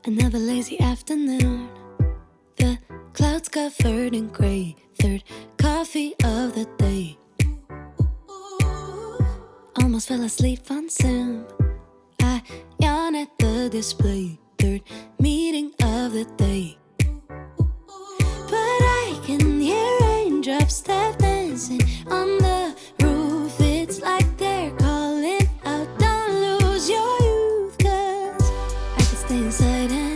Another lazy afternoon, the clouds covered in grey. Third coffee of the day. Almost fell asleep on Zoom. I yawn at the display. Third meeting of the day. But I can hear raindrops tap dancing on the roof. It's like they're calling out, don't lose your youth, 'cause I can stay inside and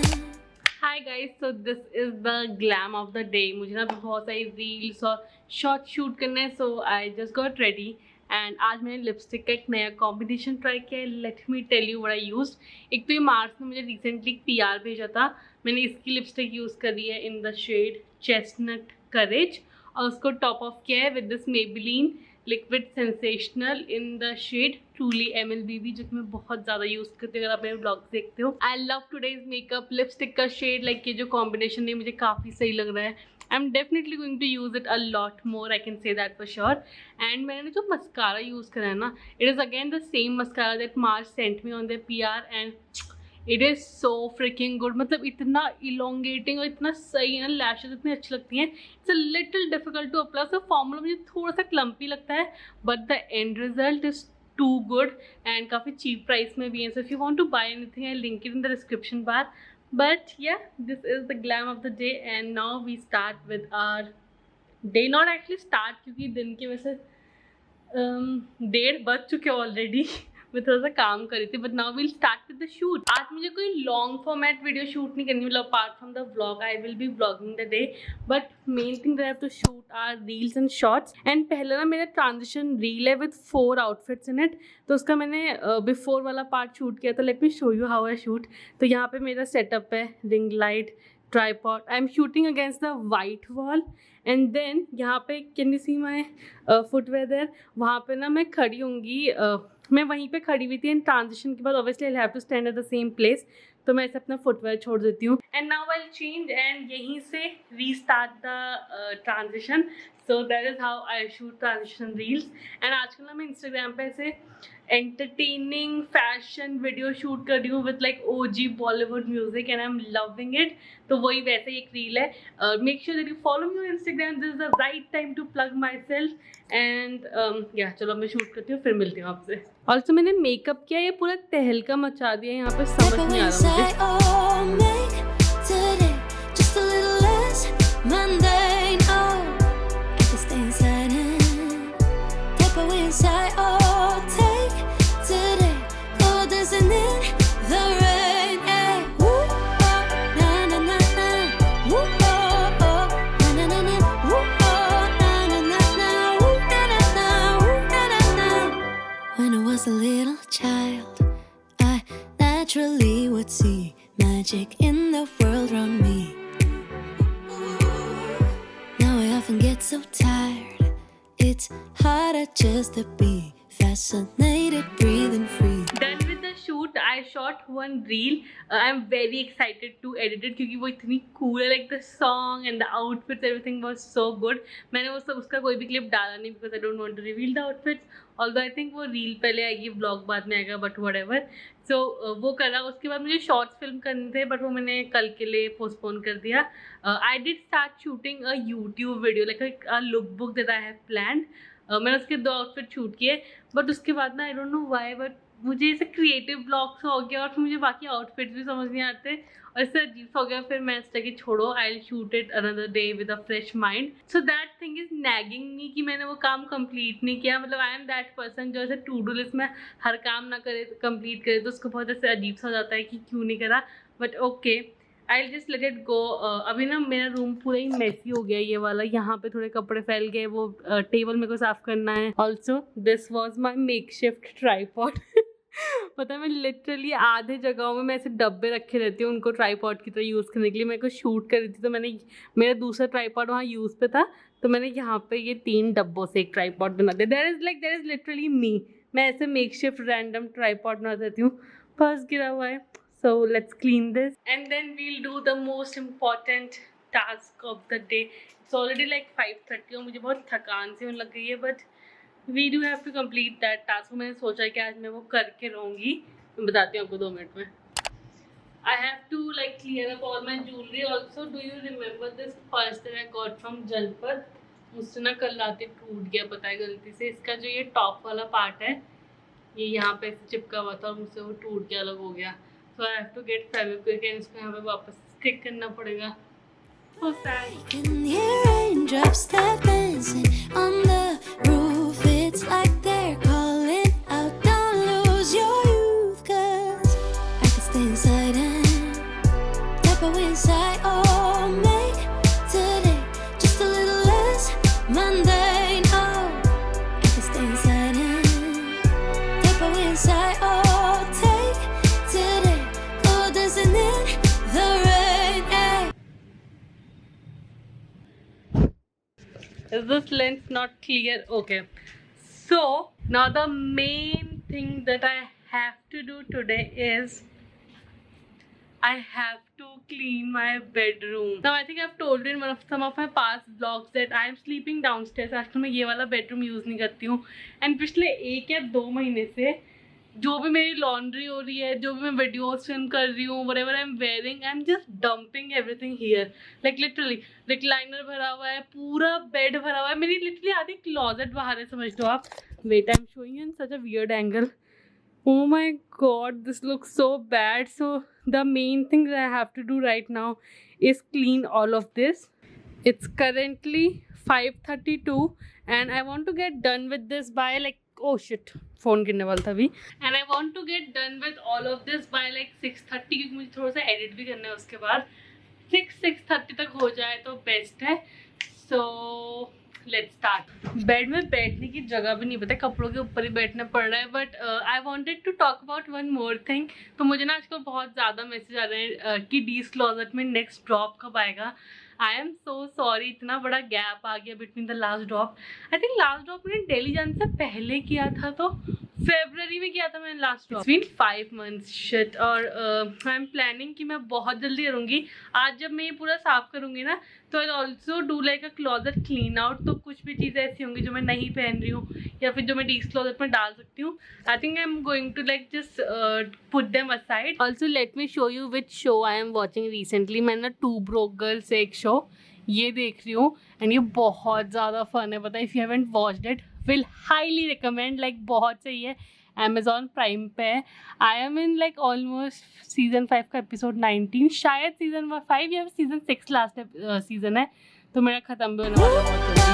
hi guys, तो this is the glam of the day. मुझे ना बहुत सारी reels और short shoot करने हैं, so I just got ready and आज मैंने लिपस्टिक का एक नया कॉम्बिनेशन ट्राई किया है। Let me tell you what I used. एक तो ये मार्स ने मुझे रिसेंटली पीआर भेजा था। मैंने इसकी लिपस्टिक यूज़ करी है in the shade chestnut courage और उसको टॉप ऑफ किया है with this Maybelline liquid sensational in the shade truly MLBB, जो कि मैं बहुत ज़्यादा यूज़ करती हूँ अगर आप मेरे ब्लॉग देखते हो। I love today's makeup. Lipstick का शेड लाइक ये जो कॉम्बिनेशन है मुझे काफ़ी सही लग रहा है। I am definitely going to use it a lot more, I can say that for sure. And मैंने जो मस्कारा यूज़ करा है ना, it is again the same mascara that March sent me on the PR and it is so freaking good. मतलब इतना elongating और इतना सही है ना, लैशेज इतनी अच्छी लगती हैं। It's a little difficult to apply. So formula मुझे थोड़ा सा क्लम्पी लगता है, but the end result is too good and काफ़ी चीप प्राइस में भी है। So if you want to buy anything I link it in the description bar. But yeah this is the glam of the day and now we start with our day. Not actually start, क्योंकि दिन की वजह से 1:30 बज चुके already. मैं थोड़ा सा काम कर रही थी, but now will start with the shoot. आज मुझे कोई लॉन्ग फॉर्मेट वीडियो शूट नहीं करनी, मतलब apart from the vlog I will be vlogging the day, but main thing that I have to shoot are reels and shorts. And पहले ना मेरा transition reel है विद 4 आउटफिट्स इन इट, तो उसका मैंने बिफोर वाला पार्ट शूट किया था। Let me show you how I shoot. तो यहाँ पे मेरा सेटअप है, ring light, tripod. I am shooting against the white wall and then यहाँ पे can you see my footwear there. वहाँ पे ना मैं खड़ी होंगी, मैं वहीं पे खड़ी हुई थी एंड ट्रांजिशन के बाद obviously I have to stand at the same place, तो मैं ऐसे अपना फुटवेयर छोड़ देती हूँ। And now I change and यहीं से restart the transition. So that is how I shoot transition reels. And आजकल ना मैं इंस्टाग्राम पे ऐसे एंटरटेनिंग फैशन वीडियो शूट कर रही हूँ with like OG Bollywood music and I am loving it. तो वही वैसे ही एक रील है। Make sure that you follow me on Instagram, this is the right time to plug my self and yeah चलो मैं शूट करती हूँ, फिर मिलती हूँ आपसे। ऑल्सो मैंने मेकअप किया, ये पूरा तहलका मचा दिया यहाँ पे, समझ नहीं आ रहा मुझे। today just a little less mundane. Oh, I can stay inside and step away inside. Oh, take today, go dancing in the rain. Hey, woo, oh, na na na na, woo, oh, oh, na na na na, woo, oh, na na na na, woo, na na na, woo, na na na. When I was a little child, I naturally would see magic in the world around me. Now I often get so tired, it's harder just to be fascinated, breathing free. Done with the shoot, I shot one reel. I'm very excited to edit it क्योंकि वो इतनी cool है, like the song and the outfits, everything was so good. मैंने वो सब उसका कोई भी क्लिप डाला नहीं because I don't want to reveal the outfits. Although I think वो reel पहले आएगी, vlog बाद में आएगा, but whatever. So वो करा। उसके बाद मुझे शॉर्ट्स फिल्म करने थे, बट वो मैंने कल के लिए पोस्टपोन कर दिया। I did start shooting a YouTube video, like a lookbook that I have planned. मैंने उसके 2 आउटफिट शूट किए, बट उसके बाद ना I don't know why, but मुझे ऐसे क्रिएटिव ब्लॉग्स हो गया और फिर मुझे बाकी आउटफिट्स भी समझ नहीं आते और इससे अजीब सा हो गया। फिर मैं सोचा कि छोड़ो, I will shoot it another day with a fresh mind. So that thing is nagging me कि मैंने वो काम कंप्लीट नहीं किया। मतलब आई एम दैट पर्सन जो ऐसे टू डू लिस्ट में हर काम ना करे, कंप्लीट करे तो उसको बहुत ऐसे अजीब सा हो जाता है कि क्यों नहीं करा। But okay, I just let it go. अभी ना मेरा रूम पूरा ही मेसी हो गया, ये वाला। यहाँ पे थोड़े कपड़े फैल गए, वो टेबल मेरे को साफ करना है। Also this was my makeshift tripod. पता है, मैं लिटरली आधे जगहों में मैं ऐसे डब्बे रखे रहती हूँ उनको ट्राईपॉड की तरह यूज़ करने के लिए। मेरे को शूट कर रही थी तो मैंने, मेरा दूसरा ट्राईपॉड वहाँ यूज़ पे था, तो मैंने यहाँ पे ये 3 डब्बों से एक ट्राईपॉड बना दिया। देयर इज़ लिटरली मी। मैं ऐसे मेकशिफ्ट रैंडम ट्राईपॉड बना देती हूँ। पर्स गिरा हुआ है। So let's clean this and then we'll do the most important task of the day. It's already like 5:30 और मुझे बहुत थकान सी होने लग गई है, but we do have to complete that task. मैंने सोचा कि आज मैं वो करके रहूँगी। मैं बताती हूँ आपको 2 मिनट में। I have to like clear up all my jewelry also. Do you remember this purse that I got from Janpat? मुझसे ना कल रात टूट गया, पता है गलती से. इसका जो ये टॉप वाला पार्ट है ये यहाँ पे चिपका हुआ था और मुझसे वो टूट के अलग हो गया. So I have to get Fevikwik and इसको यहाँ पे वापस स्टिक करना पड़ेगा. So sad. Can hear raindrops that dancing on the roof. It's like they're calling out, don't lose your youth, 'cause I can stay inside and tap away inside. Oh, make today just a little less mundane. Oh, I can stay inside and tap away inside. Oh, take today, go dancing in the rain. Hey. Is this lens not clear? Okay. So now the main thing that I have to do today is I have to clean my bedroom. Now I think I've told you in some of my past vlogs that I am sleeping downstairs. आजकल मैं ये वाला bedroom use नहीं करती हूँ. And पिछले 1 या 2 महीने से जो भी मेरी लॉन्ड्री हो रही है, जो भी मैं वीडियोस फिल्म कर रही हूँ, whatever I'm wearing, I'm just dumping everything here. Like literally, recliner भरा हुआ है, पूरा बेड भरा हुआ है, मेरी literally आधी क्लोजेट बाहर है, समझ लो आप. Wait, I'm showing you in such a weird angle. Oh my god, this looks so bad. So the main thing that I have to do right now is clean all of this. It's currently 5:32 and I want to get done with this by like, oh shit, phone गिरने वाला था अभी. And I want to get done with all of this by like 6:30 क्योंकि मुझे थोड़ा सा edit भी करना है उसके बाद. 6:30 तक हो जाए तो बेस्ट है. So let's start. बेड में बैठने की जगह भी नहीं पता, कपड़ों के ऊपर ही बैठना पड़ रहा है. But I wanted to talk about one more thing. तो मुझे ना आजकल बहुत ज़्यादा मैसेज आ रहे हैं कि डीस क्लोजेट में नेक्स्ट ड्रॉप कब आएगा. आई एम सो सॉरी, इतना बड़ा गैप आ गया between the last drop. I think last drop मैंने दिल्ली जाने से पहले किया था, तो फरवरी में किया था मैंने last drop. It's been 5 months shit. और आई एम प्लानिंग कि मैं बहुत जल्दी करूँगी. आज जब मैं ये पूरा साफ करूँगी ना तो I also do like a closet clean out. तो कुछ भी चीज़ें ऐसी होंगी जो मैं नहीं पहन रही हूँ या फिर जो मैं डीस क्लोजेट में डाल सकती हूँ. I think I am going to like just put them aside. Also let me show you which show I am watching recently. मैंने ना 2 Broke Girls से एक शो ये देख रही हूँ एंड ये बहुत ज़्यादा फन है. पता है, if you haven't watched it will highly recommend. Like बहुत सही है, Amazon प्राइम पे है. I M in like almost season 5 का एपिसोड 19, शायद सीजन 5 या सीजन 6 लास्ट सीजन है. तो मेरा ख़त्म भी होने वाला है बहुत जल्दी.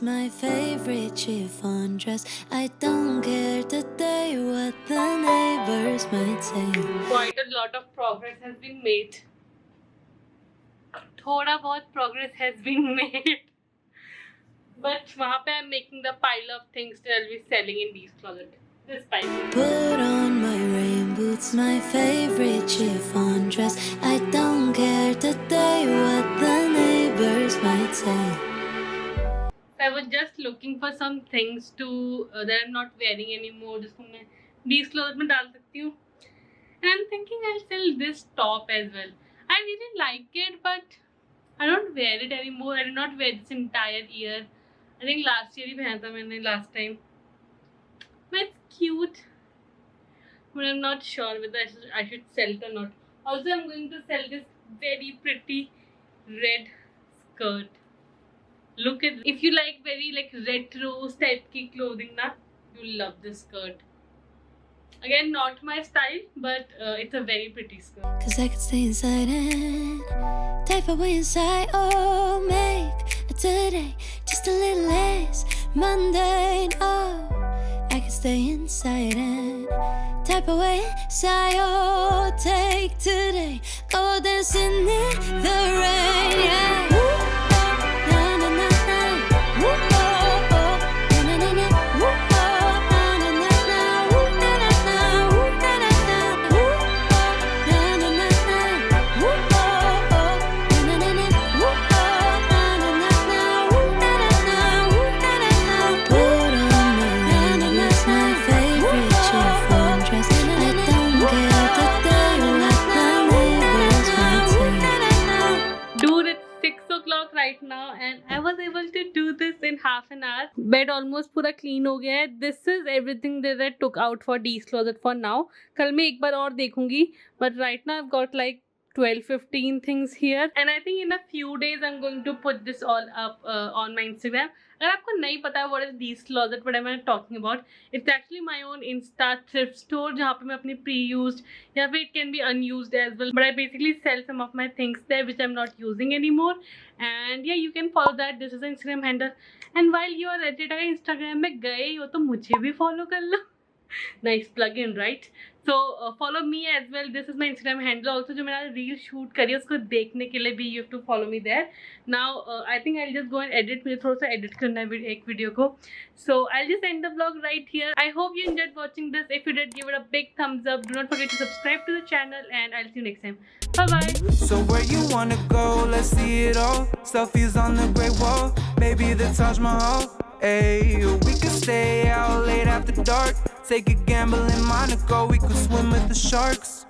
My favorite chiffon dress. I don't care today what the neighbors might say. Quite a lot of progress has been made. थोड़ा बहुत progress has been made. But वहाँ पे I'm making the pile of things that I'll be selling in these closet. This pile. Put on my rain boots, my favorite chiffon dress. I don't care today what the neighbors might say. I was just looking for some things to that I'm not wearing anymore, जिसको मैं these clothes में डाल सकती हूँ. And I'm thinking I'll sell this top as well. I really like it, but I don't wear it anymore. I did not wear this entire year. I think last year ही पहना था मैंने last time. But it's cute. But I'm not sure whether I should sell it or not. Also, I'm going to sell this very pretty red skirt. Look at, if you like very like retro type की clothing ना, you'll love this skirt. Again, not my style, but it's a very pretty skirt. 'Cause I could stay inside and type away inside. Oh, make today just a little less mundane. Oh, I could stay inside and type away inside. Oh, take today, go dancing in the rain. Yeah. o'clock right now and I was able to do this in half an hour. Bed almost पूरा clean हो गया है. This is everything that I took out for D's closet for now. कल मैं एक बार और देखूंगी, but right now I've got like 12-15 things here and I think in a few days I'm going to put this all up on my Instagram. अगर आपको नहीं पता what is D's closet, what am I talking about, it's actually my own Insta thrift store जहाँ पे मैं अपनी pre-used या फिर it can be unused as well, but I basically sell some of my things there which I'm not using anymore. And yeah, you can follow that. This is the Instagram handle. And while you are at it, अगर Instagram में गए हो तो मुझे भी follow कर लो. Nice plug-in, right? So follow me as well. This is my Instagram handle also. जो मैंने reel shoot करी है उसको देखने के लिए भी you have to follow me there. Now I think I'll just go and edit. मुझे थोड़ा सा edit करना है एक वीडियो को. So I'll just end the vlog right here. I hope you enjoyed watching this. If you did, give it a big thumbs up. Do not forget to subscribe to the channel and I'll see you next time. Bye bye. So where you wanna go? Let's see it all. Selfies on the Great Wall, maybe the Taj Mahal. Hey, we could stay out late after dark. Take a gamble in Monaco. We could swim with the sharks.